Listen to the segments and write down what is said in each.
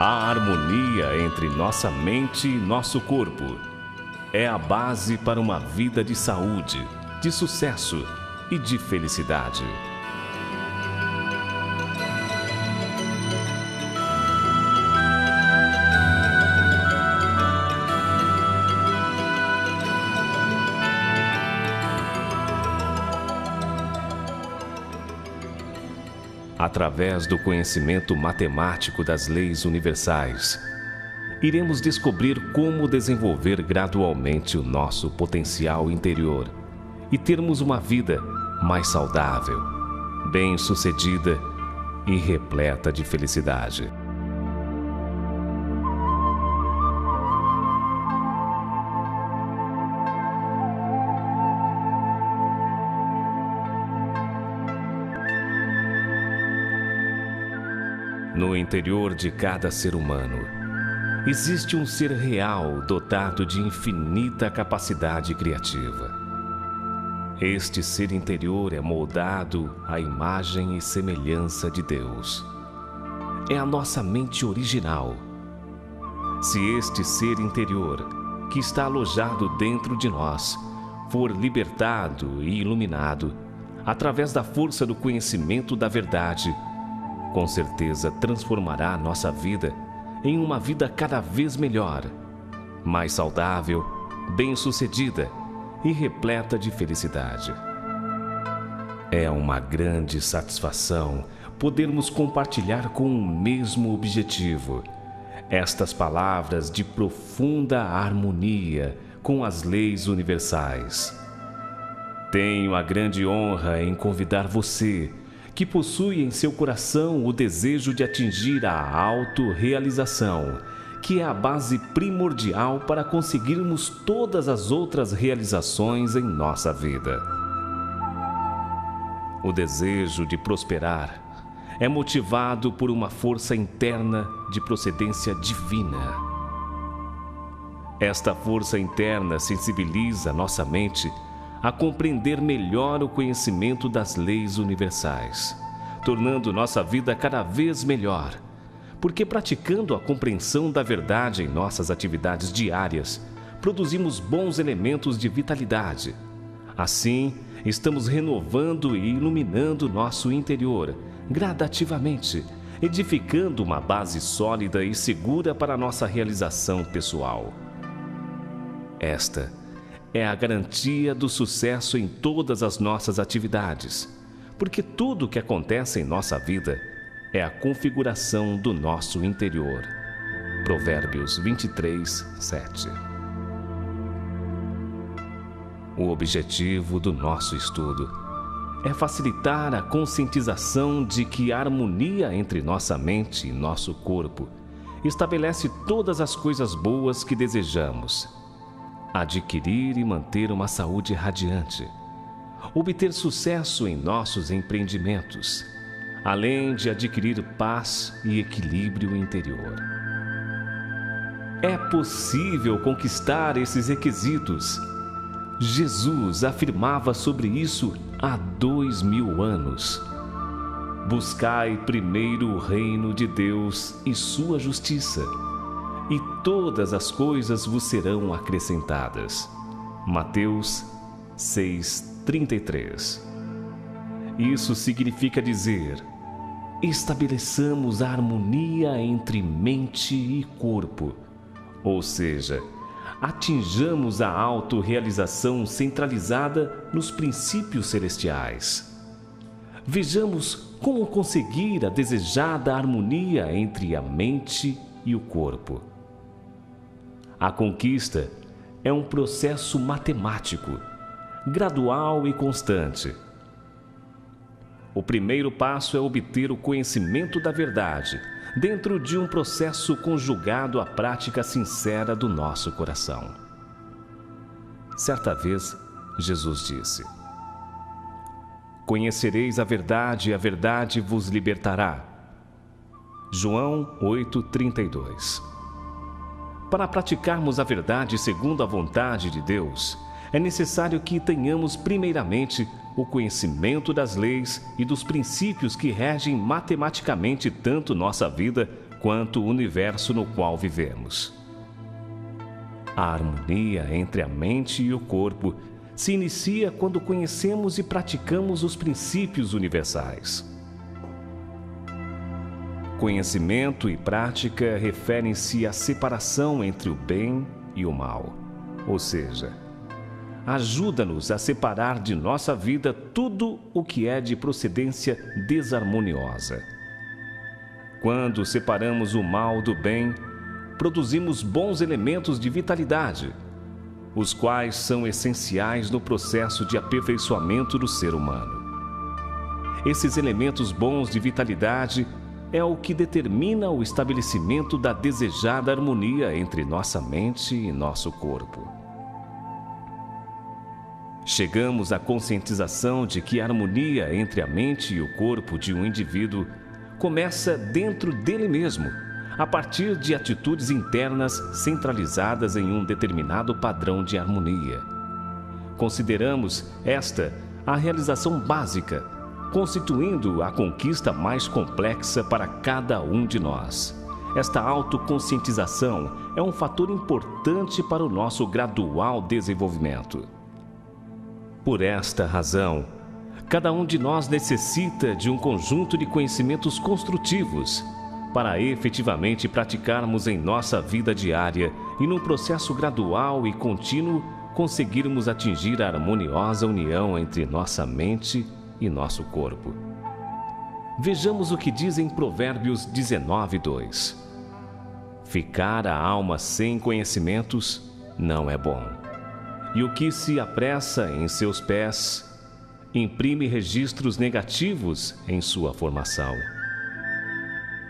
A harmonia entre nossa mente e nosso corpo é a base para uma vida de saúde, de sucesso e de felicidade. Através do conhecimento matemático das leis universais, iremos descobrir como desenvolver gradualmente o nosso potencial interior e termos uma vida mais saudável, bem-sucedida e repleta de felicidade. No interior de cada ser humano, existe um ser real dotado de infinita capacidade criativa. Este ser interior é moldado à imagem e semelhança de Deus. É a nossa mente original. Se este ser interior, que está alojado dentro de nós, for libertado e iluminado, através da força do conhecimento da verdade, com certeza transformará a nossa vida em uma vida cada vez melhor, mais saudável, bem-sucedida e repleta de felicidade. É uma grande satisfação podermos compartilhar com o mesmo objetivo estas palavras de profunda harmonia com as leis universais. Tenho a grande honra em convidar você, que possui em seu coração o desejo de atingir a autorrealização, que é a base primordial para conseguirmos todas as outras realizações em nossa vida. O desejo de prosperar é motivado por uma força interna de procedência divina. Esta força interna sensibiliza nossa mente a compreender melhor o conhecimento das leis universais, tornando nossa vida cada vez melhor, porque praticando a compreensão da verdade em nossas atividades diárias, produzimos bons elementos de vitalidade. Assim, estamos renovando e iluminando nosso interior, gradativamente, edificando uma base sólida e segura para nossa realização pessoal. Esta é a garantia do sucesso em todas as nossas atividades, porque tudo o que acontece em nossa vida é a configuração do nosso interior. Provérbios 23, 7. O objetivo do nosso estudo é facilitar a conscientização de que a harmonia entre nossa mente e nosso corpo estabelece todas as coisas boas que desejamos: adquirir e manter uma saúde radiante, obter sucesso em nossos empreendimentos, além de adquirir paz e equilíbrio interior. É possível conquistar esses requisitos. Jesus afirmava sobre isso há 2000 anos. Buscai primeiro o reino de Deus e sua justiça, e todas as coisas vos serão acrescentadas. Mateus 6:33. Isso significa dizer: estabeleçamos a harmonia entre mente e corpo, ou seja, atinjamos a autorrealização centralizada nos princípios celestiais. Vejamos como conseguir a desejada harmonia entre a mente e o corpo. A conquista é um processo matemático, gradual e constante. O primeiro passo é obter o conhecimento da verdade, dentro de um processo conjugado à prática sincera do nosso coração. Certa vez, Jesus disse: conhecereis a verdade e a verdade vos libertará. João 8:32. Para praticarmos a verdade segundo a vontade de Deus, é necessário que tenhamos primeiramente o conhecimento das leis e dos princípios que regem matematicamente tanto nossa vida quanto o universo no qual vivemos. A harmonia entre a mente e o corpo se inicia quando conhecemos e praticamos os princípios universais. Conhecimento e prática referem-se à separação entre o bem e o mal, ou seja, ajuda-nos a separar de nossa vida tudo o que é de procedência desarmoniosa. Quando separamos o mal do bem, produzimos bons elementos de vitalidade, os quais são essenciais no processo de aperfeiçoamento do ser humano. Esses elementos bons de vitalidade é o que determina o estabelecimento da desejada harmonia entre nossa mente e nosso corpo. Chegamos à conscientização de que a harmonia entre a mente e o corpo de um indivíduo começa dentro dele mesmo, a partir de atitudes internas centralizadas em um determinado padrão de harmonia. Consideramos esta a realização básica, constituindo a conquista mais complexa para cada um de nós. Esta autoconscientização é um fator importante para o nosso gradual desenvolvimento. Por esta razão, cada um de nós necessita de um conjunto de conhecimentos construtivos para efetivamente praticarmos em nossa vida diária e num processo gradual e contínuo conseguirmos atingir a harmoniosa união entre nossa mente e nosso corpo. Vejamos o que diz em Provérbios 19:2. Ficar a alma sem conhecimentos não é bom, e o que se apressa em seus pés imprime registros negativos em sua formação.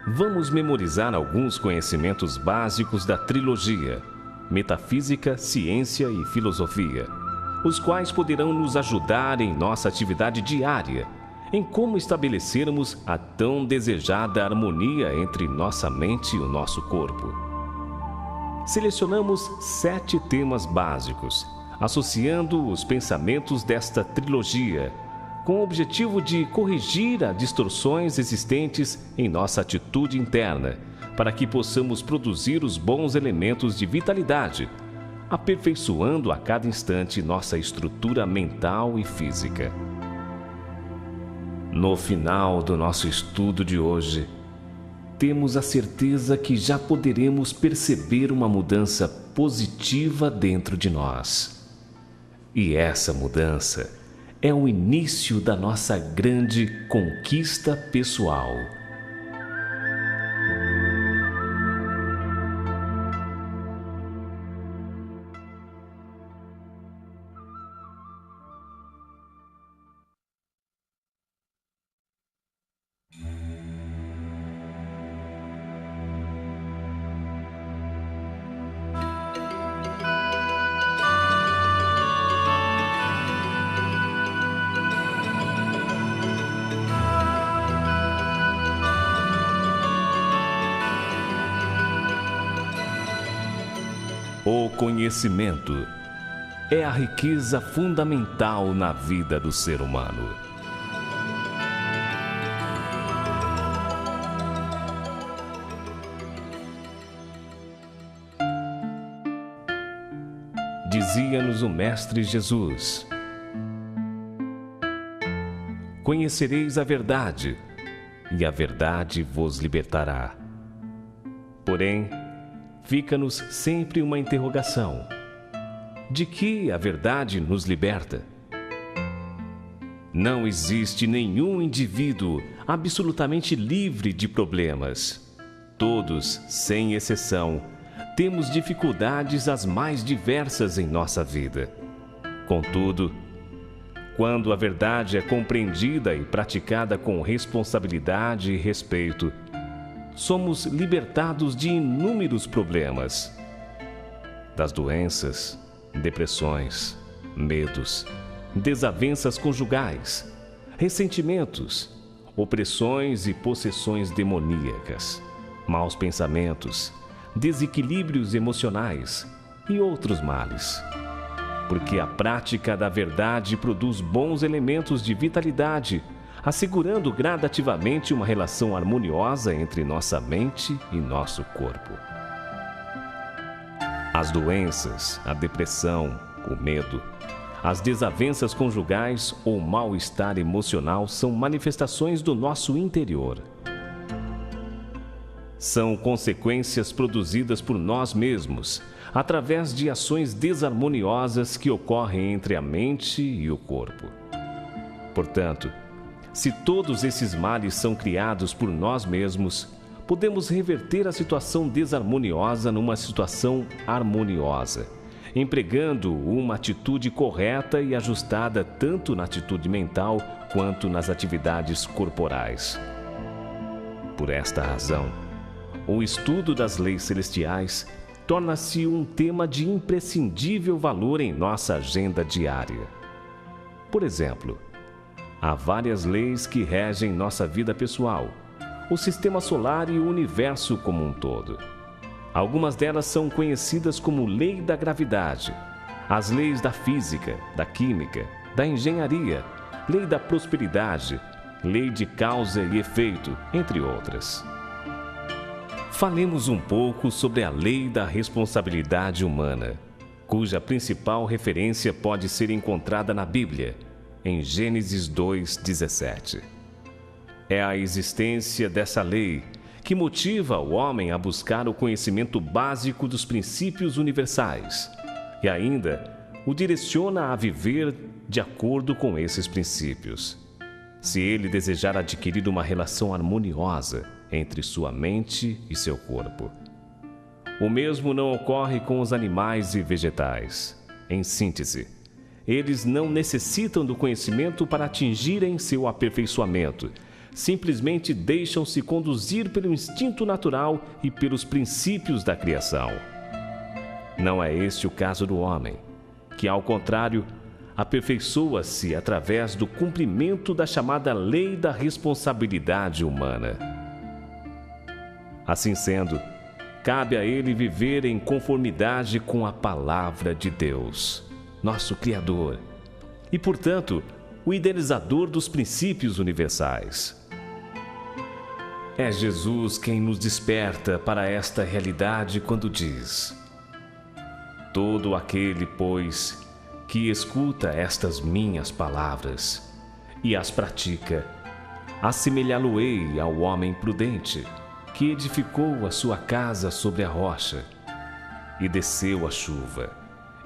Vamos memorizar alguns conhecimentos básicos da trilogia Metafísica, Ciência e Filosofia, os quais poderão nos ajudar em nossa atividade diária, em como estabelecermos a tão desejada harmonia entre nossa mente e o nosso corpo. Selecionamos 7 temas básicos, associando os pensamentos desta trilogia, com o objetivo de corrigir as distorções existentes em nossa atitude interna, para que possamos produzir os bons elementos de vitalidade, aperfeiçoando a cada instante nossa estrutura mental e física. No final do nosso estudo de hoje, temos a certeza que já poderemos perceber uma mudança positiva dentro de nós. E essa mudança é o início da nossa grande conquista pessoal. O conhecimento é a riqueza fundamental na vida do ser humano. Dizia-nos o Mestre Jesus: conhecereis a verdade, e a verdade vos libertará. Porém, fica-nos sempre uma interrogação: de que a verdade nos liberta? Não existe nenhum indivíduo absolutamente livre de problemas. Todos, sem exceção, temos dificuldades as mais diversas em nossa vida. Contudo, quando a verdade é compreendida e praticada com responsabilidade e respeito, somos libertados de inúmeros problemas, das doenças, depressões, medos, desavenças conjugais, ressentimentos, opressões e possessões demoníacas, maus pensamentos, desequilíbrios emocionais e outros males. Porque a prática da verdade produz bons elementos de vitalidade, assegurando gradativamente uma relação harmoniosa entre nossa mente e nosso corpo. As doenças, a depressão, o medo, as desavenças conjugais ou mal-estar emocional são manifestações do nosso interior. São consequências produzidas por nós mesmos, através de ações desarmoniosas que ocorrem entre a mente e o corpo. Portanto, se todos esses males são criados por nós mesmos, podemos reverter a situação desarmoniosa numa situação harmoniosa, empregando uma atitude correta e ajustada tanto na atitude mental quanto nas atividades corporais. Por esta razão, o estudo das leis celestiais torna-se um tema de imprescindível valor em nossa agenda diária. Por exemplo, há várias leis que regem nossa vida pessoal, o sistema solar e o universo como um todo. Algumas delas são conhecidas como lei da gravidade, as leis da física, da química, da engenharia, lei da prosperidade, lei de causa e efeito, entre outras. Falemos um pouco sobre a lei da responsabilidade humana, cuja principal referência pode ser encontrada na Bíblia, em Gênesis 2:17. É a existência dessa lei que motiva o homem a buscar o conhecimento básico dos princípios universais e ainda o direciona a viver de acordo com esses princípios. Se ele desejar adquirir uma relação harmoniosa entre sua mente e seu corpo. O mesmo não ocorre com os animais e vegetais. Em síntese, eles não necessitam do conhecimento para atingirem seu aperfeiçoamento. Simplesmente deixam-se conduzir pelo instinto natural e pelos princípios da criação. Não é este o caso do homem, que, ao contrário, aperfeiçoa-se através do cumprimento da chamada lei da responsabilidade humana. Assim sendo, cabe a ele viver em conformidade com a palavra de Deus, nosso Criador, e, portanto, o idealizador dos princípios universais. É Jesus quem nos desperta para esta realidade quando diz: todo aquele, pois, que escuta estas minhas palavras e as pratica, assemelhá-lo-ei ao homem prudente, que edificou a sua casa sobre a rocha, e desceu a chuva,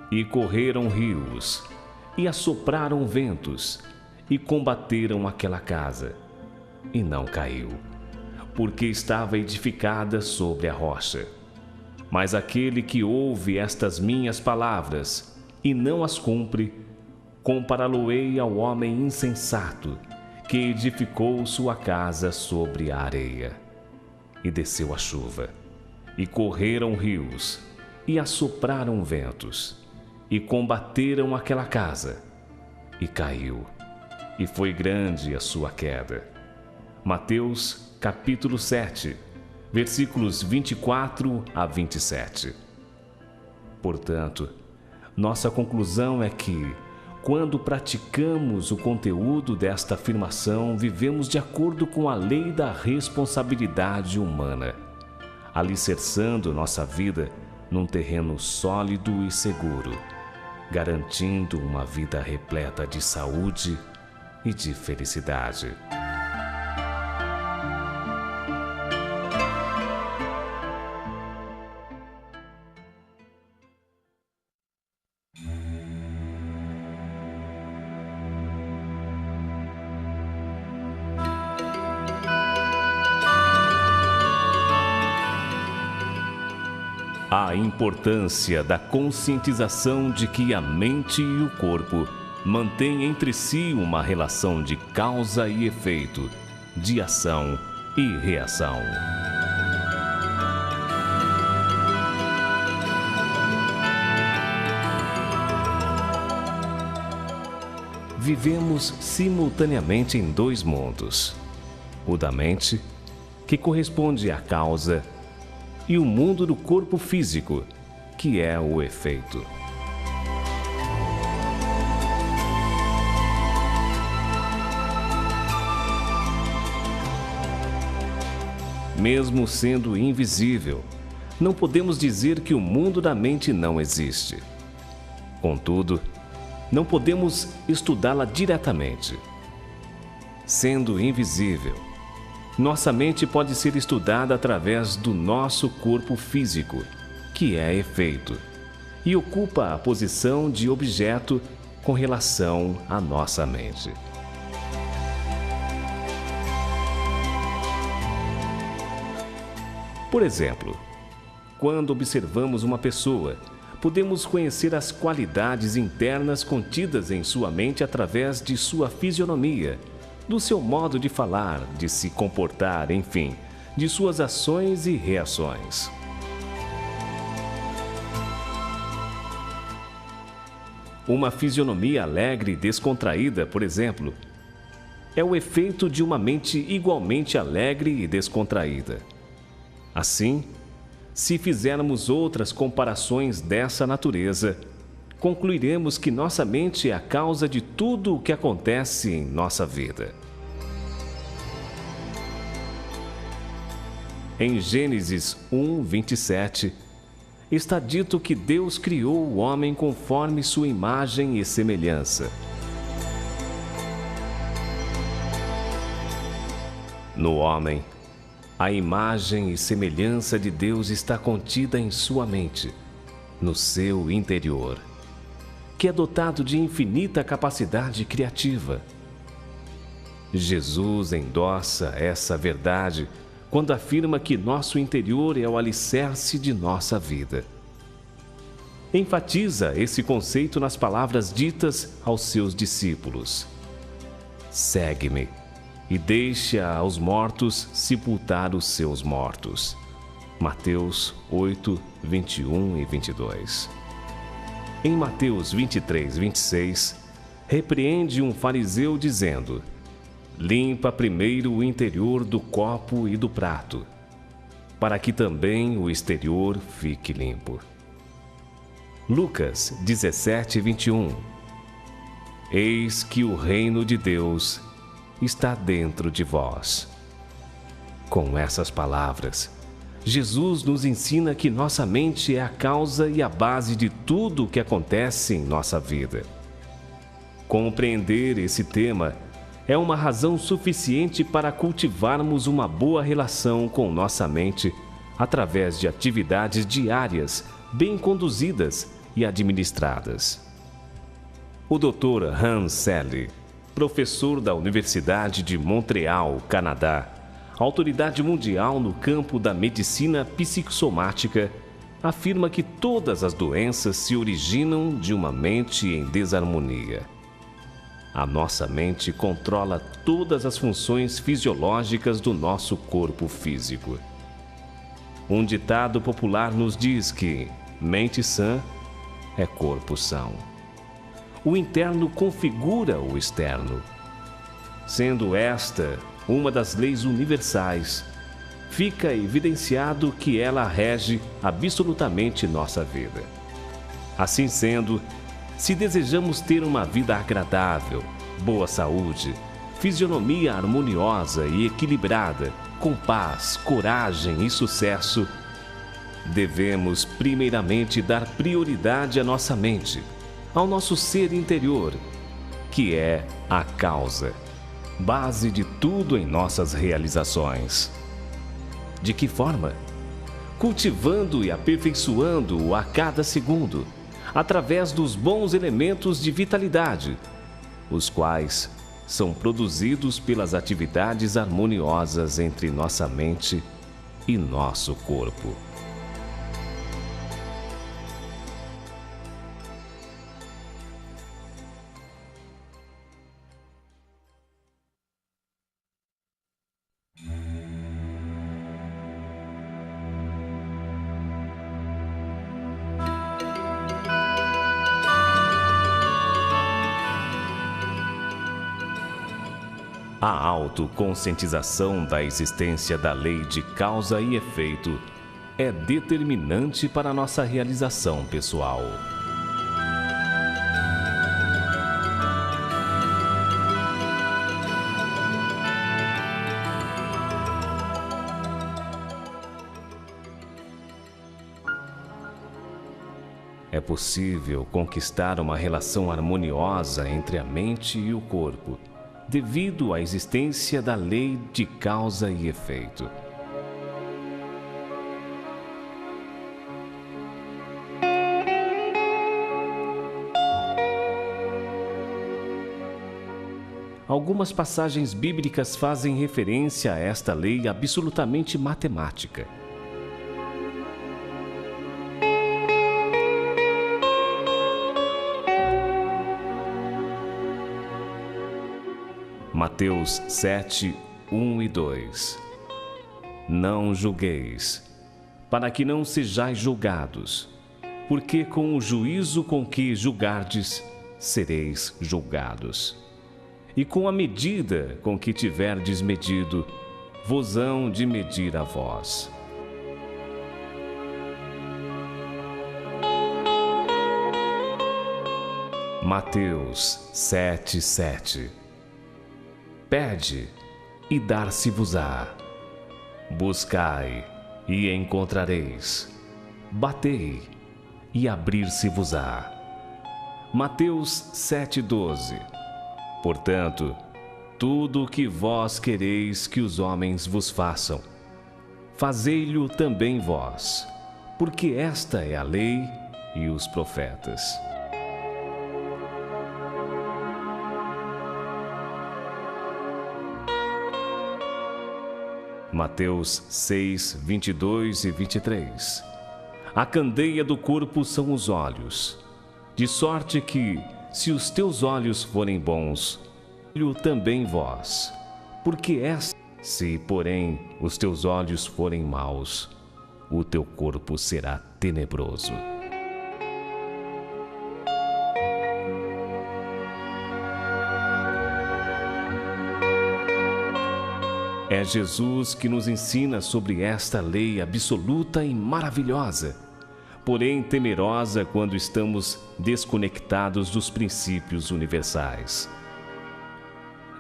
e correram rios, e assopraram ventos, e combateram aquela casa, e não caiu, porque estava edificada sobre a rocha. Mas aquele que ouve estas minhas palavras e não as cumpre, compará-lo-ei ao homem insensato, que edificou sua casa sobre a areia. E desceu a chuva, e correram rios, e assopraram ventos, e combateram aquela casa, e caiu, e foi grande a sua queda. Mateus, capítulo 7, versículos 24 a 27. Portanto, nossa conclusão é que, quando praticamos o conteúdo desta afirmação, vivemos de acordo com a lei da responsabilidade humana, alicerçando nossa vida num terreno sólido e seguro, garantindo uma vida repleta de saúde e de felicidade. A importância da conscientização de que a mente e o corpo mantêm entre si uma relação de causa e efeito, de ação e reação. Vivemos simultaneamente em dois mundos: o da mente, que corresponde à causa, e o mundo do corpo físico, que é o efeito. mesmo sendo invisível, não podemos dizer que o mundo da mente não existe. Contudo, não podemos estudá-la diretamente. Sendo invisível, nossa mente pode ser estudada através do nosso corpo físico, que é efeito, e ocupa a posição de objeto com relação à nossa mente. Por exemplo, quando observamos uma pessoa, podemos conhecer as qualidades internas contidas em sua mente através de sua fisionomia, do seu modo de falar, de se comportar, enfim, de suas ações e reações. Uma fisionomia alegre e descontraída, por exemplo, é o efeito de uma mente igualmente alegre e descontraída. Assim, se fizermos outras comparações dessa natureza, concluiremos que nossa mente é a causa de tudo o que acontece em nossa vida. Em Gênesis 1:27, está dito que Deus criou o homem conforme sua imagem e semelhança. No homem, a imagem e semelhança de Deus está contida em sua mente, no seu interior, que é dotado de infinita capacidade criativa. Jesus endossa essa verdade quando afirma que nosso interior é o alicerce de nossa vida. Enfatiza esse conceito nas palavras ditas aos seus discípulos: "Segue-me e deixe aos mortos sepultar os seus mortos." Mateus 8, 21 e 22. Em Mateus 23:26, repreende um fariseu dizendo: "Limpa primeiro o interior do copo e do prato, para que também o exterior fique limpo." Lucas 17:21. Eis que o reino de Deus está dentro de vós. Com essas palavras, Jesus nos ensina que nossa mente é a causa e a base de tudo o que acontece em nossa vida. Compreender esse tema é uma razão suficiente para cultivarmos uma boa relação com nossa mente através de atividades diárias bem conduzidas e administradas. O Dr. Hans Selye, professor da Universidade de Montreal, Canadá, autoridade mundial no campo da medicina psicossomática, afirma que todas as doenças se originam de uma mente em desarmonia. A nossa mente controla todas as funções fisiológicas do nosso corpo físico. Um ditado popular nos diz que mente sã é corpo são. O interno configura o externo. Sendo esta uma das leis universais, fica evidenciado que ela rege absolutamente nossa vida. Assim sendo, se desejamos ter uma vida agradável, boa saúde, fisionomia harmoniosa e equilibrada, com paz, coragem e sucesso, devemos primeiramente dar prioridade à nossa mente, ao nosso ser interior, que é a causa, base de tudo em nossas realizações. De que forma? Cultivando e aperfeiçoando-o a cada segundo, através dos bons elementos de vitalidade, os quais são produzidos pelas atividades harmoniosas entre nossa mente e nosso corpo. A autoconscientização da existência da lei de causa e efeito é determinante para a nossa realização pessoal. é possível conquistar uma relação harmoniosa entre a mente e o corpo, devido à existência da lei de causa e efeito. Algumas passagens bíblicas fazem referência a esta lei absolutamente matemática. Mateus 7, 1 e 2. Não julgueis, para que não sejais julgados, porque com o juízo com que julgardes, sereis julgados. E com a medida com que tiverdes medido, vos hão de medir a vós. Mateus 7, 7. Pede, e dar-se-vos-á. Buscai, e encontrareis. Batei, e abrir-se-vos-á. Mateus 7, 12. Portanto, tudo o que vós quereis que os homens vos façam, fazei-lho também vós, porque esta é a lei e os profetas. Mateus 6, 22 e 23. A candeia do corpo são os olhos, de sorte que, se os teus olhos forem bons, olho também vós, porque se, porém, os teus olhos forem maus, o teu corpo será tenebroso. É Jesus que nos ensina sobre esta lei absoluta e maravilhosa, porém temerosa quando estamos desconectados dos princípios universais.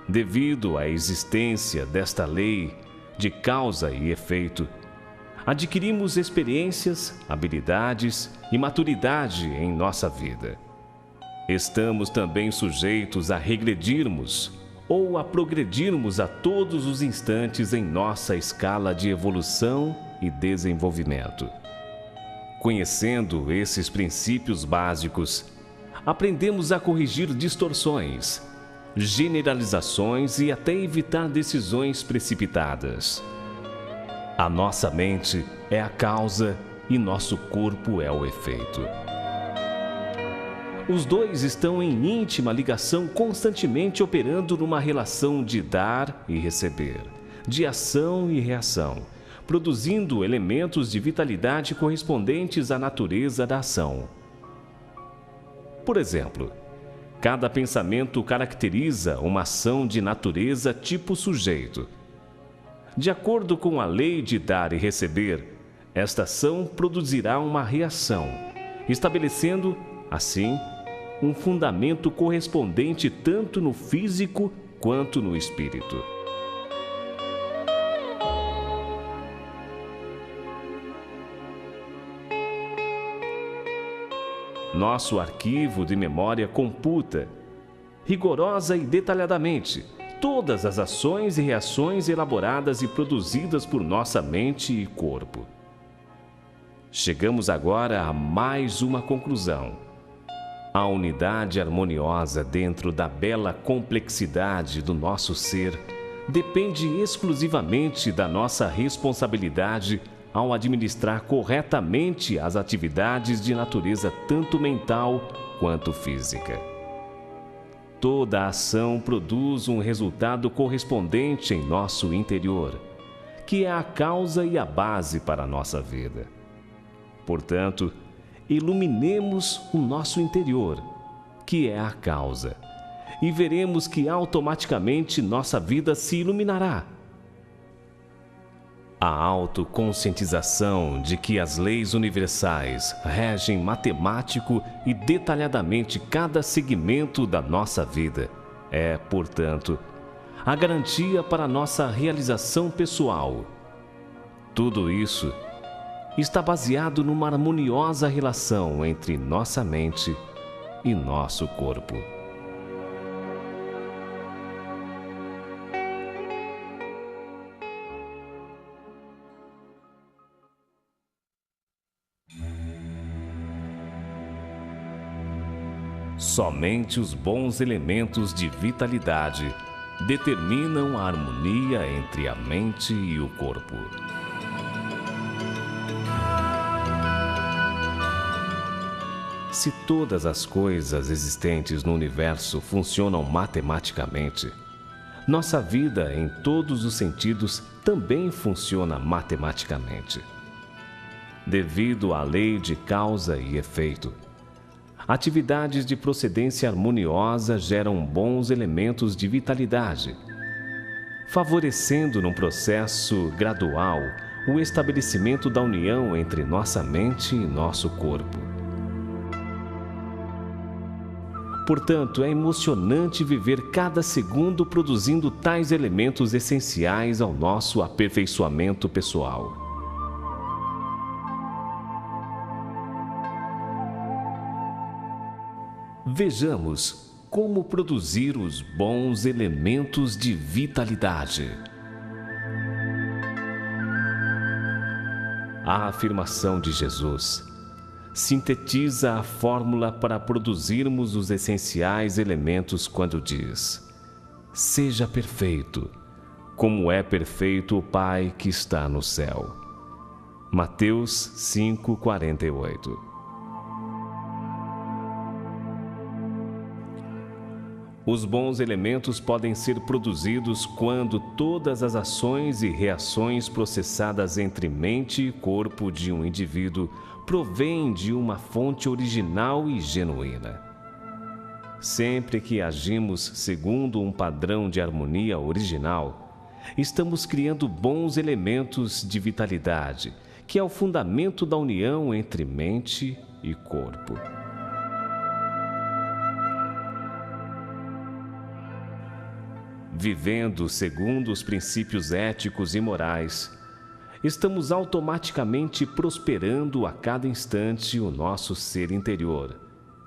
Devido à existência desta lei de causa e efeito, adquirimos experiências, habilidades e maturidade em nossa vida. Estamos também sujeitos a regredirmos ou a progredirmos a todos os instantes em nossa escala de evolução e desenvolvimento. Conhecendo esses princípios básicos, aprendemos a corrigir distorções, generalizações e até evitar decisões precipitadas. A nossa mente é a causa e nosso corpo é o efeito. Os dois estão em íntima ligação, constantemente operando numa relação de dar e receber, de ação e reação, produzindo elementos de vitalidade correspondentes à natureza da ação. Por exemplo, cada pensamento caracteriza uma ação de natureza tipo sujeito. De acordo com a lei de dar e receber, esta ação produzirá uma reação, estabelecendo, assim, um fundamento correspondente tanto no físico quanto no espírito. Nosso arquivo de memória computa, rigorosa e detalhadamente, todas as ações e reações elaboradas e produzidas por nossa mente e corpo. Chegamos agora a mais uma conclusão. A unidade harmoniosa dentro da bela complexidade do nosso ser depende exclusivamente da nossa responsabilidade ao administrar corretamente as atividades de natureza tanto mental quanto física. Toda ação produz um resultado correspondente em nosso interior, que é a causa e a base para a nossa vida. Portanto, iluminemos o nosso interior, que é a causa, e veremos que automaticamente nossa vida se iluminará. A autoconscientização de que as leis universais regem matemático e detalhadamente cada segmento da nossa vida é, portanto, a garantia para nossa realização pessoal. Tudo isso está baseado numa harmoniosa relação entre nossa mente e nosso corpo. Somente os bons elementos de vitalidade determinam a harmonia entre a mente e o corpo. Se todas as coisas existentes no universo funcionam matematicamente, nossa vida, em todos os sentidos, também funciona matematicamente. Devido à lei de causa e efeito, atividades de procedência harmoniosa geram bons elementos de vitalidade, favorecendo num processo gradual o estabelecimento da união entre nossa mente e nosso corpo. Portanto, é emocionante viver cada segundo produzindo tais elementos essenciais ao nosso aperfeiçoamento pessoal. Vejamos como produzir os bons elementos de vitalidade. A afirmação de Jesus sintetiza a fórmula para produzirmos os essenciais elementos quando diz: seja perfeito, como é perfeito o Pai que está no céu. Mateus 5:48. Os bons elementos podem ser produzidos quando todas as ações e reações processadas entre mente e corpo de um indivíduo provêm de uma fonte original e genuína. Sempre que agimos segundo um padrão de harmonia original, estamos criando bons elementos de vitalidade, que é o fundamento da união entre mente e corpo. Vivendo segundo os princípios éticos e morais, estamos automaticamente prosperando a cada instante o nosso ser interior,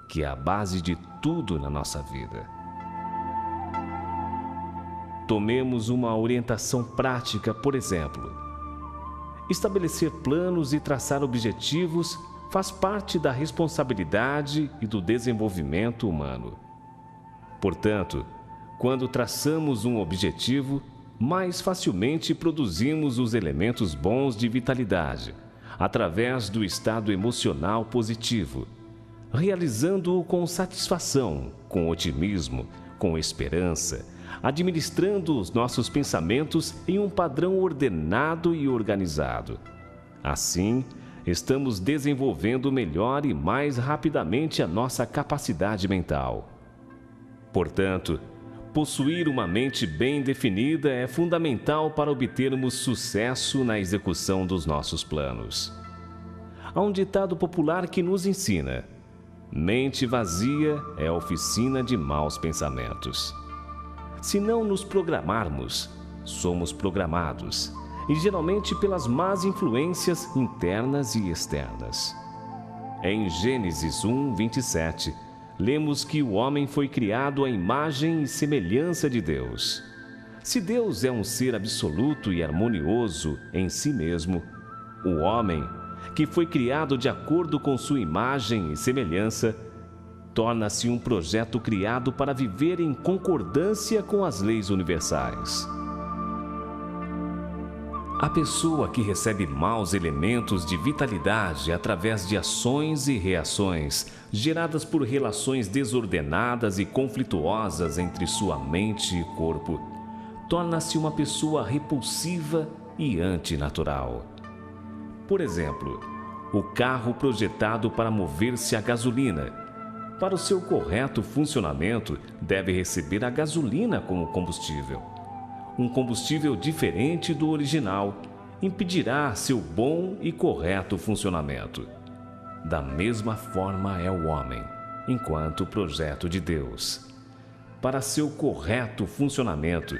que é a base de tudo na nossa vida. Tomemos uma orientação prática, por exemplo. Estabelecer planos e traçar objetivos faz parte da responsabilidade e do desenvolvimento humano. Portanto, quando traçamos um objetivo, mais facilmente produzimos os elementos bons de vitalidade, através do estado emocional positivo, realizando-o com satisfação, com otimismo, com esperança, administrando os nossos pensamentos em um padrão ordenado e organizado. Assim, estamos desenvolvendo melhor e mais rapidamente a nossa capacidade mental. Portanto, possuir uma mente bem definida é fundamental para obtermos sucesso na execução dos nossos planos. Há um ditado popular que nos ensina: mente vazia é oficina de maus pensamentos. Se não nos programarmos, somos programados, e geralmente pelas más influências internas e externas. Em Gênesis 1:27, lemos que o homem foi criado à imagem e semelhança de Deus. Se Deus é um ser absoluto e harmonioso em si mesmo, o homem, que foi criado de acordo com sua imagem e semelhança, torna-se um projeto criado para viver em concordância com as leis universais. A pessoa que recebe maus elementos de vitalidade através de ações e reações geradas por relações desordenadas e conflituosas entre sua mente e corpo, torna-se uma pessoa repulsiva e antinatural. Por exemplo, o carro projetado para mover-se a gasolina, para o seu correto funcionamento, deve receber a gasolina como combustível. Um combustível diferente do original impedirá seu bom e correto funcionamento. Da mesma forma é o homem, enquanto projeto de Deus. Para seu correto funcionamento,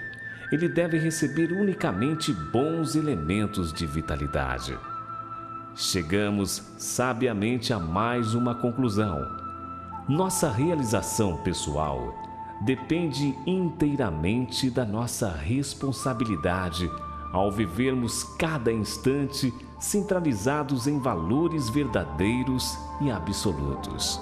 ele deve receber unicamente bons elementos de vitalidade. chegamos sabiamente a mais uma conclusão. Nossa realização pessoal depende inteiramente da nossa responsabilidade ao vivermos cada instante centralizados em valores verdadeiros e absolutos.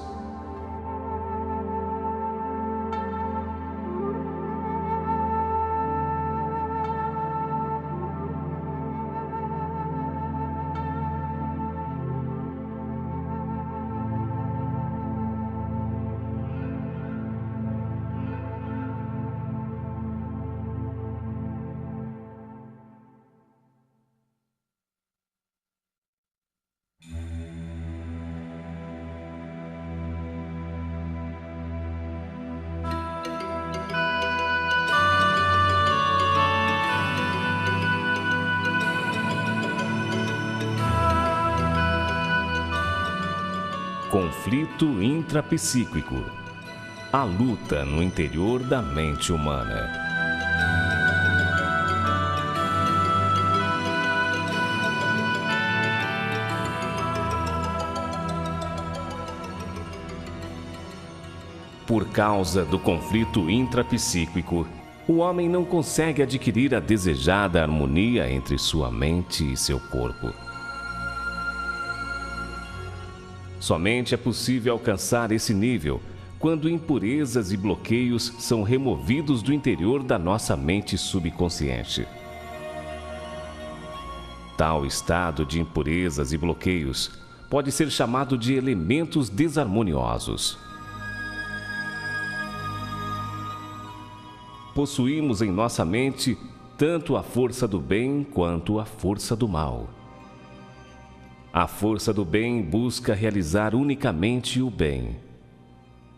Conflito intrapsíquico. A luta no interior da mente humana. Por causa do conflito intrapsíquico, o homem não consegue adquirir a desejada harmonia entre sua mente e seu corpo. Somente é possível alcançar esse nível quando impurezas e bloqueios são removidos do interior da nossa mente subconsciente. Tal estado de impurezas e bloqueios pode ser chamado de elementos desarmoniosos. Possuímos em nossa mente tanto a força do bem quanto a força do mal. A força do bem busca realizar unicamente o bem,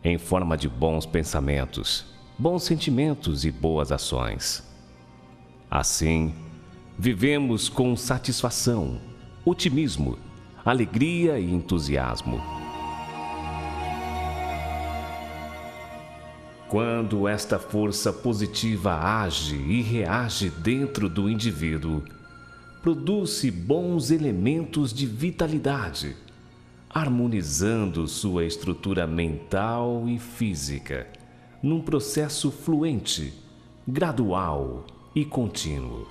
em forma de bons pensamentos, bons sentimentos e boas ações. Assim, vivemos com satisfação, otimismo, alegria e entusiasmo. Quando esta força positiva age e reage dentro do indivíduo, produz bons elementos de vitalidade, harmonizando sua estrutura mental e física, num processo fluente, gradual e contínuo.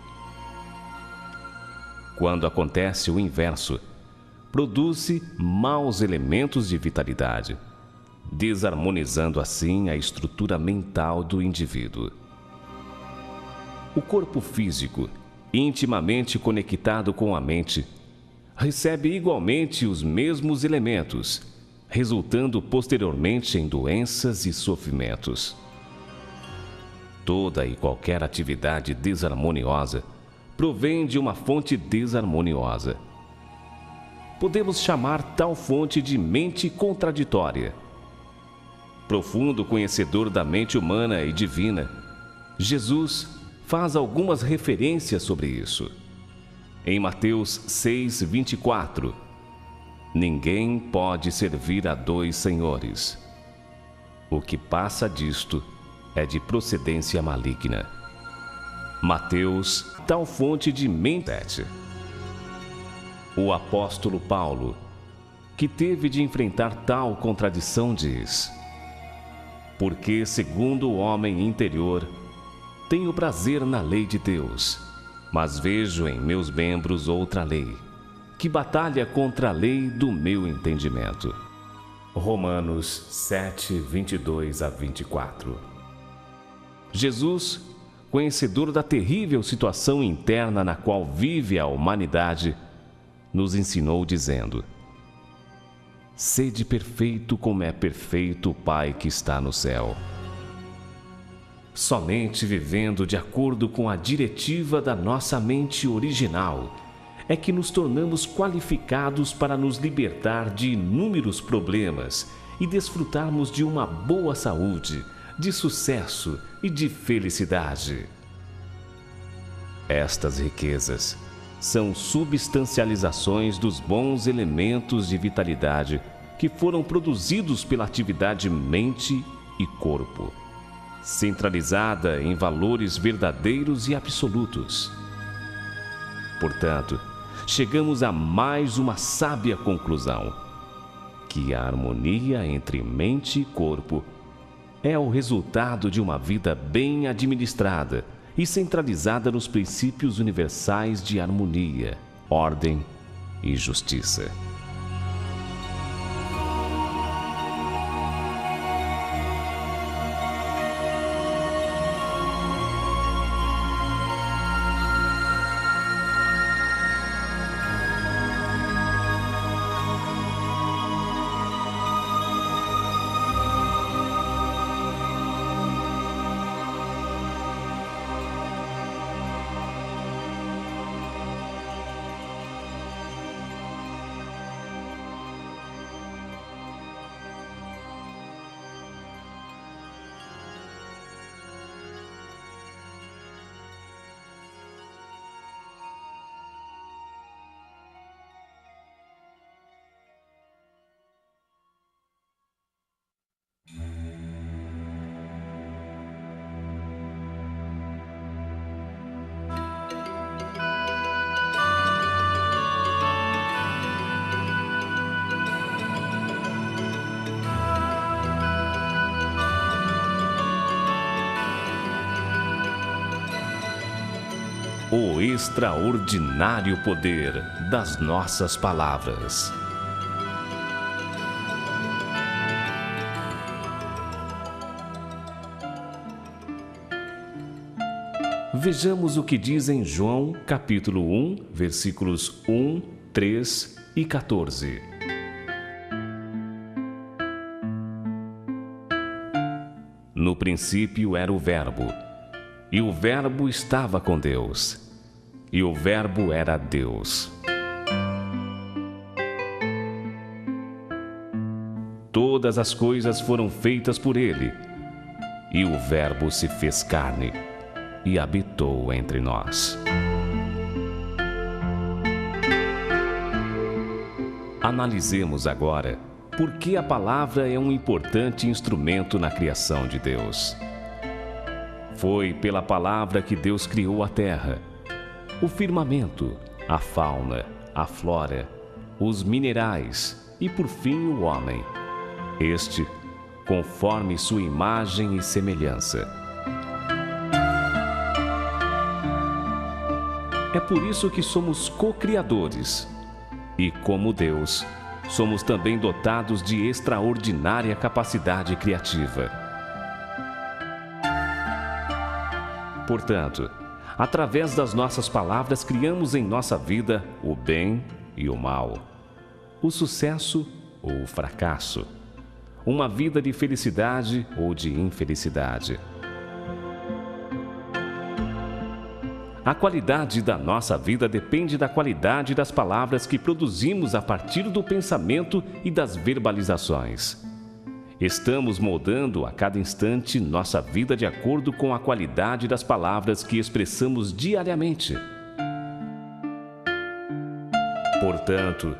Quando acontece o inverso, produz maus elementos de vitalidade, desarmonizando assim a estrutura mental do indivíduo. O corpo físico, intimamente conectado com a mente, recebe igualmente os mesmos elementos, resultando posteriormente em doenças e sofrimentos. Toda e qualquer atividade desarmoniosa provém de uma fonte desarmoniosa. Podemos chamar tal fonte de mente contraditória. Profundo conhecedor da mente humana e divina, Jesus faz algumas referências sobre isso. Em Mateus 6:24, ninguém pode servir a dois senhores. O que passa disto é de procedência maligna. Mateus, tal fonte de mente. O apóstolo Paulo, que teve de enfrentar tal contradição, diz: porque, segundo o homem interior, tenho prazer na lei de Deus, mas vejo em meus membros outra lei, que batalha contra a lei do meu entendimento. Romanos 7:22-24. Jesus, conhecedor da terrível situação interna na qual vive a humanidade, nos ensinou dizendo: sede perfeito como é perfeito o Pai que está no céu. Somente vivendo de acordo com a diretiva da nossa mente original é que nos tornamos qualificados para nos libertar de inúmeros problemas e desfrutarmos de uma boa saúde, de sucesso e de felicidade. Estas riquezas são substancializações dos bons elementos de vitalidade que foram produzidos pela atividade mente e corpo, centralizada em valores verdadeiros e absolutos. Portanto, chegamos a mais uma sábia conclusão: que a harmonia entre mente e corpo é o resultado de uma vida bem administrada e centralizada nos princípios universais de harmonia, ordem e justiça. O extraordinário poder das nossas palavras. Vejamos o que diz em João, capítulo 1, versículos 1, 3 e 14. No princípio era o Verbo, e o Verbo estava com Deus, e o Verbo era Deus. Todas as coisas foram feitas por ele, e o Verbo se fez carne e habitou entre nós. Analisemos agora por que a palavra é um importante instrumento na criação de Deus. Foi pela palavra que Deus criou a terra, o firmamento, a fauna, a flora, os minerais e, por fim, o homem. Este, conforme sua imagem e semelhança. É por isso que somos co-criadores. E, como Deus, somos também dotados de extraordinária capacidade criativa. Portanto, através das nossas palavras, criamos em nossa vida o bem e o mal, o sucesso ou o fracasso, uma vida de felicidade ou de infelicidade. A qualidade da nossa vida depende da qualidade das palavras que produzimos a partir do pensamento e das verbalizações. Estamos moldando a cada instante nossa vida de acordo com a qualidade das palavras que expressamos diariamente. Portanto,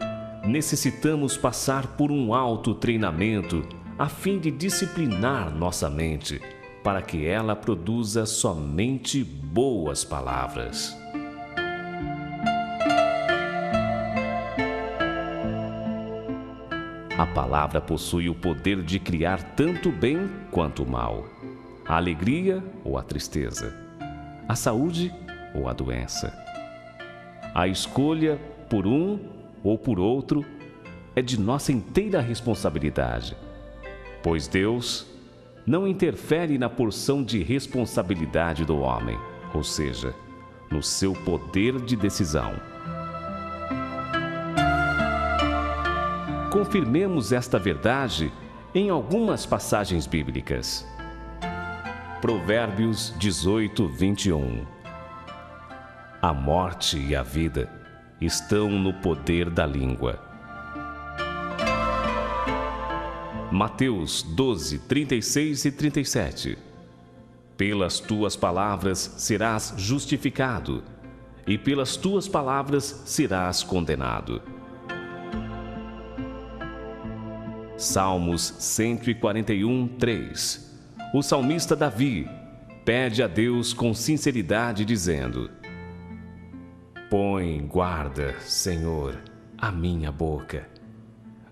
necessitamos passar por um autotreinamento a fim de disciplinar nossa mente, para que ela produza somente boas palavras. A palavra possui o poder de criar tanto o bem quanto o mal, a alegria ou a tristeza, a saúde ou a doença. A escolha por um ou por outro é de nossa inteira responsabilidade, pois Deus não interfere na porção de responsabilidade do homem, ou seja, no seu poder de decisão. Confirmemos esta verdade em algumas passagens bíblicas. Provérbios 18, 21. A morte e a vida estão no poder da língua. Mateus 12, 36 e 37. Pelas tuas palavras serás justificado, e pelas tuas palavras serás condenado. Salmos 141, 3. O salmista Davi pede a Deus com sinceridade, dizendo: Põe guarda, Senhor, a minha boca.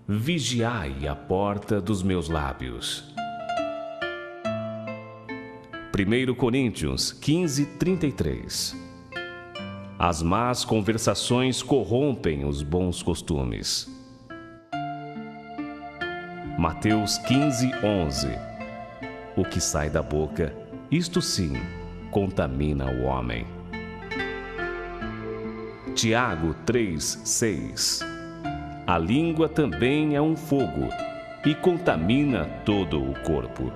Vigiai a porta dos meus lábios. 1 Coríntios 15:33. As más conversações corrompem os bons costumes. Mateus 15:11. O que sai da boca, isto sim, contamina o homem. Tiago 3:6. A língua também é um fogo e contamina todo o corpo.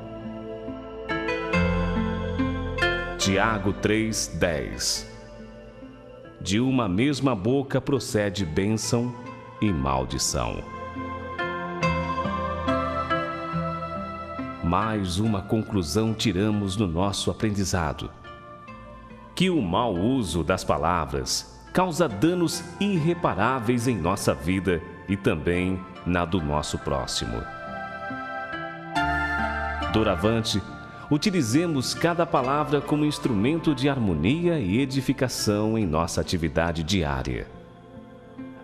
Tiago 3:10. De uma mesma boca procede bênção e maldição. Mais uma conclusão tiramos no nosso aprendizado: que o mau uso das palavras causa danos irreparáveis em nossa vida e também na do nosso próximo. Doravante, utilizemos cada palavra como instrumento de harmonia e edificação em nossa atividade diária.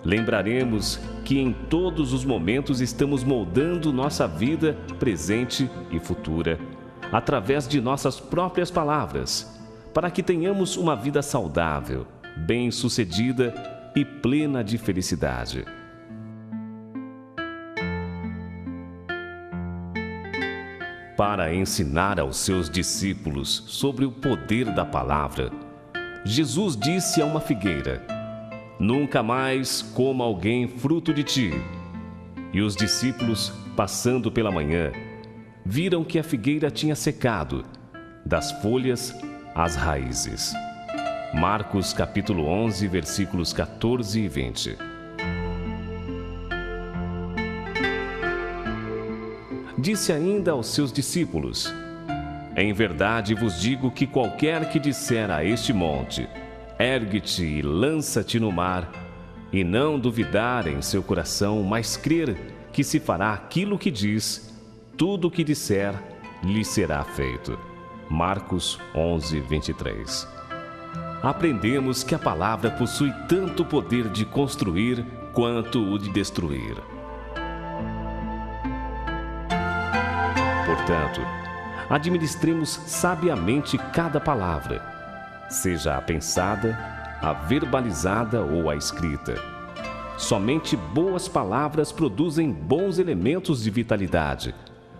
Lembraremos que em todos os momentos estamos moldando nossa vida presente e futura através de nossas próprias palavras, para que tenhamos uma vida saudável, bem-sucedida e plena de felicidade. Para ensinar aos seus discípulos sobre o poder da palavra, Jesus disse a uma figueira: nunca mais coma alguém fruto de ti. E os discípulos, passando pela manhã, viram que a figueira tinha secado, das folhas às raízes. Marcos capítulo 11, versículos 14 e 20. Disse ainda aos seus discípulos: em verdade vos digo que qualquer que disser a este monte: ergue-te e lança-te no mar, e não duvidar em seu coração, mas crer que se fará aquilo que diz, tudo o que disser lhe será feito. Marcos 11, 23. Aprendemos que a palavra possui tanto poder de construir quanto o de destruir. Portanto, administremos sabiamente cada palavra, seja a pensada, a verbalizada ou a escrita. Somente boas palavras produzem bons elementos de vitalidade,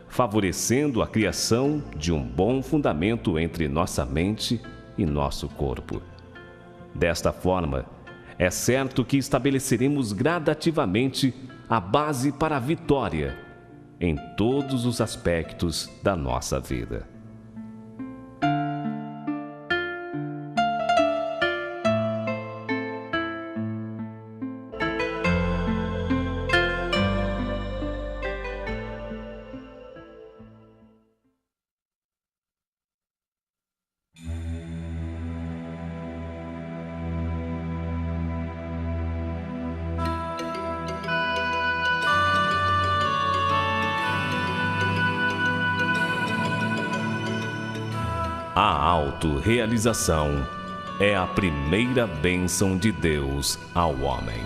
favorecendo a criação de um bom fundamento entre nossa mente e nosso corpo. Desta forma, é certo que estabeleceremos gradativamente a base para a vitória em todos os aspectos da nossa vida. A autorrealização é a primeira bênção de Deus ao homem.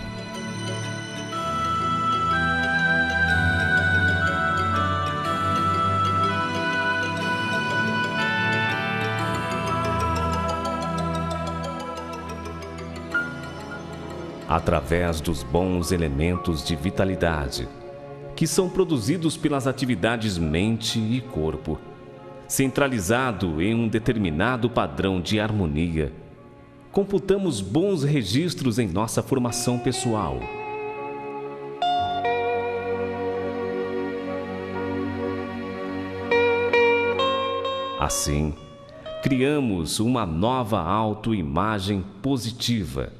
Através dos bons elementos de vitalidade, que são produzidos pelas atividades mente e corpo, centralizado em um determinado padrão de harmonia, computamos bons registros em nossa formação pessoal. Assim, criamos uma nova autoimagem positiva,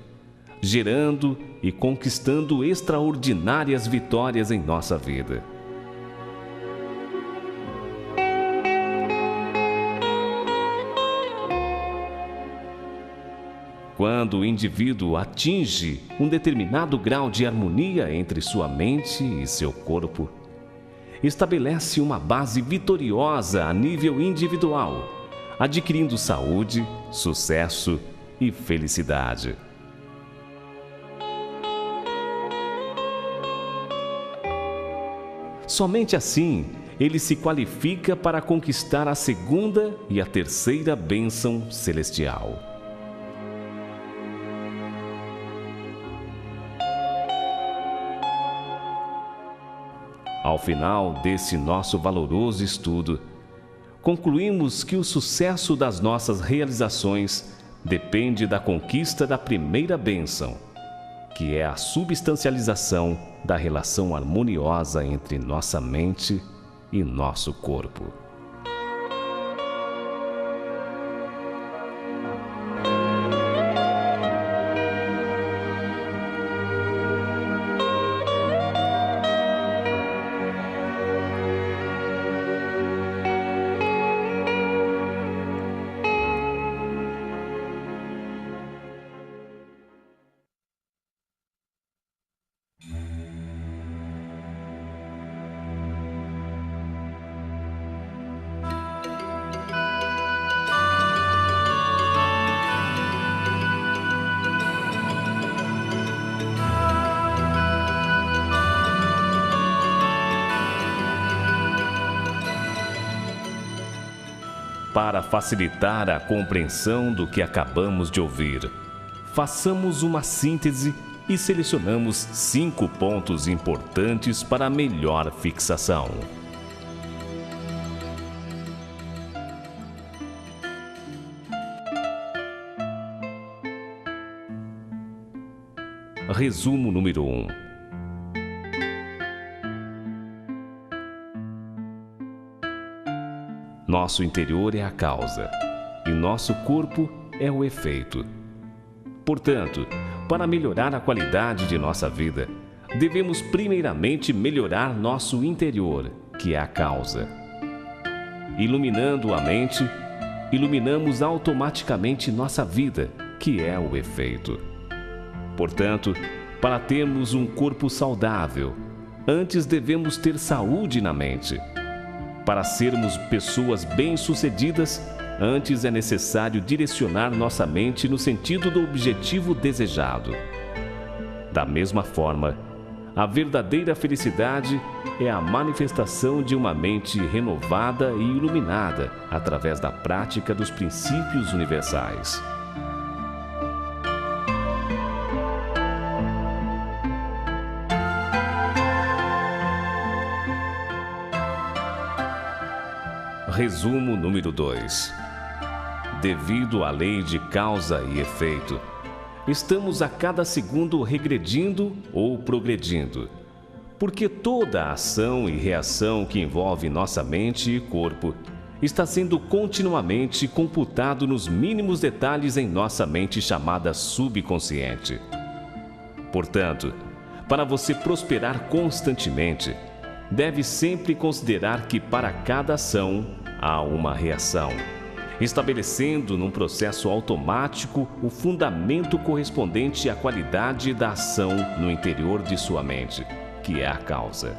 gerando e conquistando extraordinárias vitórias em nossa vida. Quando o indivíduo atinge um determinado grau de harmonia entre sua mente e seu corpo, estabelece uma base vitoriosa a nível individual, adquirindo saúde, sucesso e felicidade. Somente assim ele se qualifica para conquistar a segunda e a terceira bênção celestial. Ao final desse nosso valoroso estudo, concluímos que o sucesso das nossas realizações depende da conquista da primeira bênção, que é a substancialização da relação harmoniosa entre nossa mente e nosso corpo. Para facilitar a compreensão do que acabamos de ouvir, façamos uma síntese e selecionamos 5 pontos importantes para melhor fixação. Resumo número 1. Nosso interior é a causa e nosso corpo é o efeito. Portanto, para melhorar a qualidade de nossa vida, devemos primeiramente melhorar nosso interior, que é a causa. Iluminando a mente, iluminamos automaticamente nossa vida, que é o efeito. Portanto, para termos um corpo saudável, antes devemos ter saúde na mente. Para sermos pessoas bem-sucedidas, antes é necessário direcionar nossa mente no sentido do objetivo desejado. Da mesma forma, a verdadeira felicidade é a manifestação de uma mente renovada e iluminada através da prática dos princípios universais. Resumo número 2. Devido à lei de causa e efeito, estamos a cada segundo regredindo ou progredindo, porque toda ação e reação que envolve nossa mente e corpo está sendo continuamente computado nos mínimos detalhes em nossa mente chamada subconsciente. Portanto, para você prosperar constantemente, deve sempre considerar que para cada ação há uma reação, estabelecendo num processo automático o fundamento correspondente à qualidade da ação no interior de sua mente, que é a causa.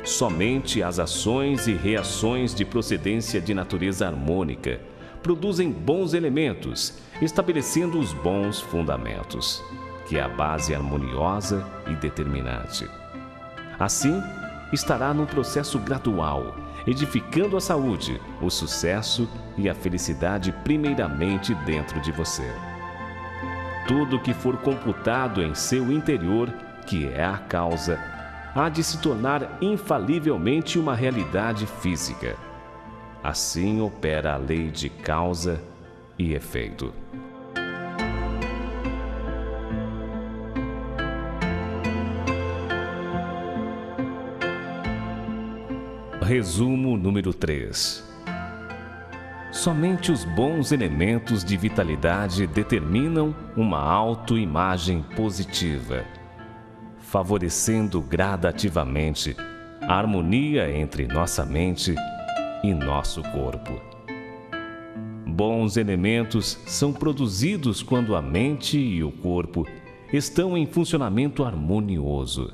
Somente as ações e reações de procedência de natureza harmônica produzem bons elementos, estabelecendo os bons fundamentos, que é a base harmoniosa e determinante. Assim, estará num processo gradual, edificando a saúde, o sucesso e a felicidade primeiramente dentro de você. Tudo que for computado em seu interior, que é a causa, há de se tornar infalivelmente uma realidade física. Assim opera a lei de causa e efeito. Resumo número 3. Somente os bons elementos de vitalidade determinam uma autoimagem positiva, favorecendo gradativamente a harmonia entre nossa mente e nosso corpo. Bons elementos são produzidos quando a mente e o corpo estão em funcionamento harmonioso.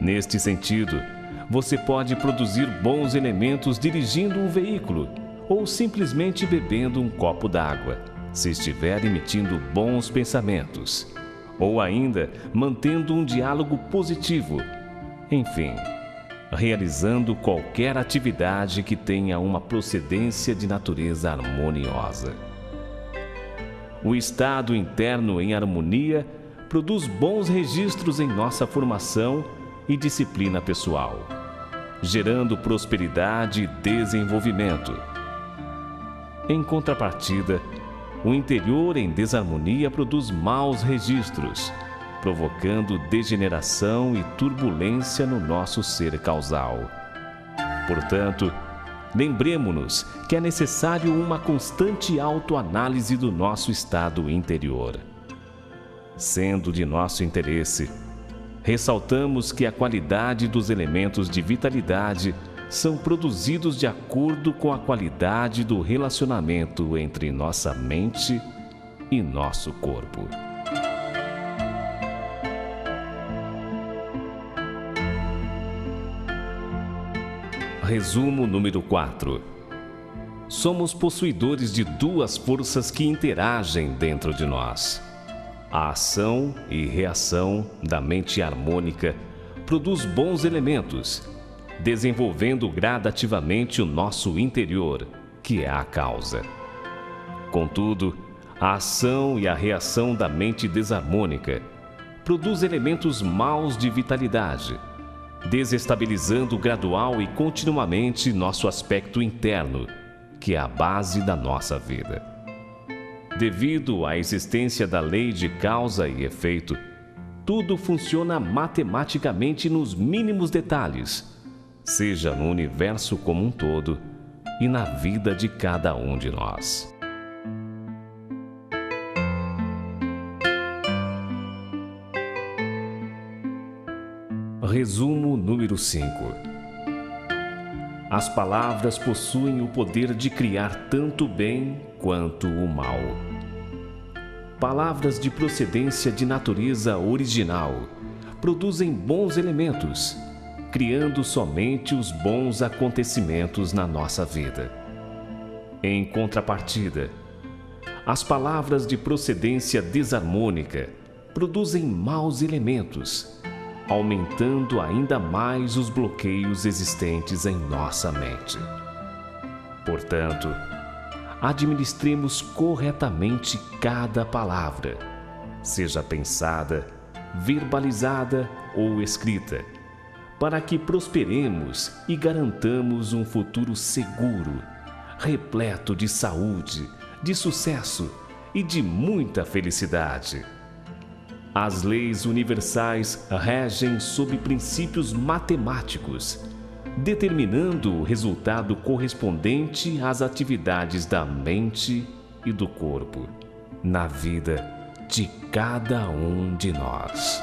Neste sentido, você pode produzir bons elementos dirigindo um veículo ou simplesmente bebendo um copo d'água, se estiver emitindo bons pensamentos, ou ainda mantendo um diálogo positivo. Enfim, realizando qualquer atividade que tenha uma procedência de natureza harmoniosa. O estado interno em harmonia produz bons registros em nossa formação e disciplina pessoal, gerando prosperidade e desenvolvimento. Em contrapartida, o interior em desarmonia produz maus registros, provocando degeneração e turbulência no nosso ser causal. Portanto, lembremo-nos que é necessário uma constante autoanálise do nosso estado interior. Sendo de nosso interesse, ressaltamos que a qualidade dos elementos de vitalidade são produzidos de acordo com a qualidade do relacionamento entre nossa mente e nosso corpo. Resumo número 4. Somos possuidores de duas forças que interagem dentro de nós. A ação e reação da mente harmônica produz bons elementos, desenvolvendo gradativamente o nosso interior, que é a causa. Contudo, a ação e a reação da mente desarmônica produz elementos maus de vitalidade, desestabilizando gradual e continuamente nosso aspecto interno, que é a base da nossa vida. Devido à existência da lei de causa e efeito, tudo funciona matematicamente nos mínimos detalhes, seja no universo como um todo e na vida de cada um de nós. Resumo número 5. As palavras possuem o poder de criar tanto o bem quanto o mal. Palavras de procedência de natureza original produzem bons elementos, criando somente os bons acontecimentos na nossa vida. Em contrapartida, as palavras de procedência desarmônica produzem maus elementos, aumentando ainda mais os bloqueios existentes em nossa mente. Portanto, administremos corretamente cada palavra, seja pensada, verbalizada ou escrita, para que prosperemos e garantamos um futuro seguro, repleto de saúde, de sucesso e de muita felicidade. As leis universais regem sob princípios matemáticos, determinando o resultado correspondente às atividades da mente e do corpo, na vida de cada um de nós.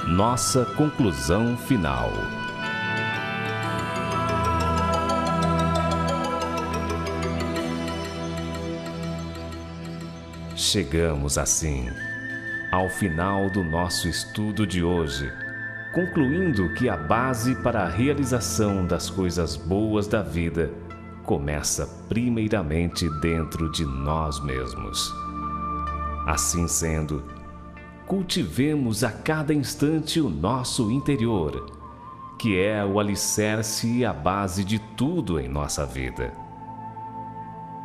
Nossa conclusão final. chegamos assim ao final do nosso estudo de hoje, concluindo que a base para a realização das coisas boas da vida começa primeiramente dentro de nós mesmos. Assim sendo, cultivemos a cada instante o nosso interior, que é o alicerce e a base de tudo em nossa vida.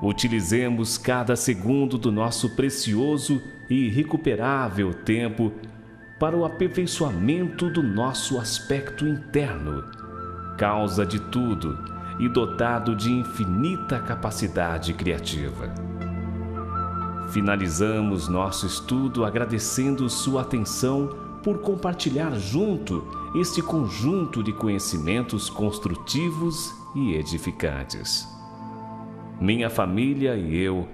Utilizemos cada segundo do nosso precioso e irrecuperável tempo para o aperfeiçoamento do nosso aspecto interno, causa de tudo e dotado de infinita capacidade criativa. Finalizamos nosso estudo agradecendo sua atenção por compartilhar junto este conjunto de conhecimentos construtivos e edificantes. Minha família e eu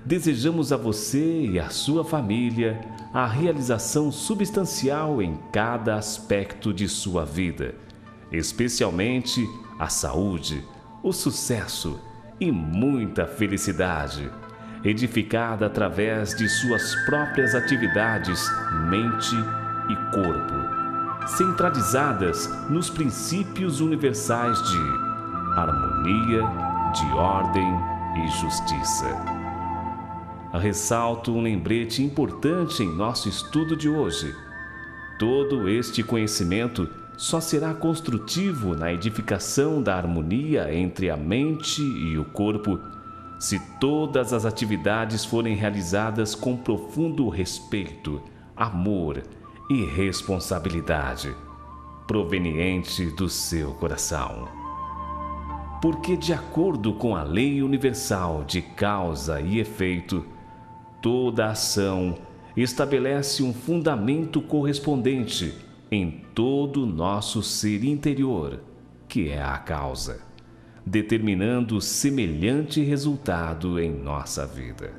desejamos a você e a sua família a realização substancial em cada aspecto de sua vida, especialmente a saúde, o sucesso e muita felicidade, edificada através de suas próprias atividades, mente e corpo, centralizadas nos princípios universais de harmonia, de ordem e justiça. Ressalto um lembrete importante em nosso estudo de hoje. Todo este conhecimento só será construtivo na edificação da harmonia entre a mente e o corpo se todas as atividades forem realizadas com profundo respeito, amor e responsabilidade, proveniente do seu coração. Porque, de acordo com a lei universal de causa e efeito, toda ação estabelece um fundamento correspondente em todo o nosso ser interior, que é a causa, determinando semelhante resultado em nossa vida.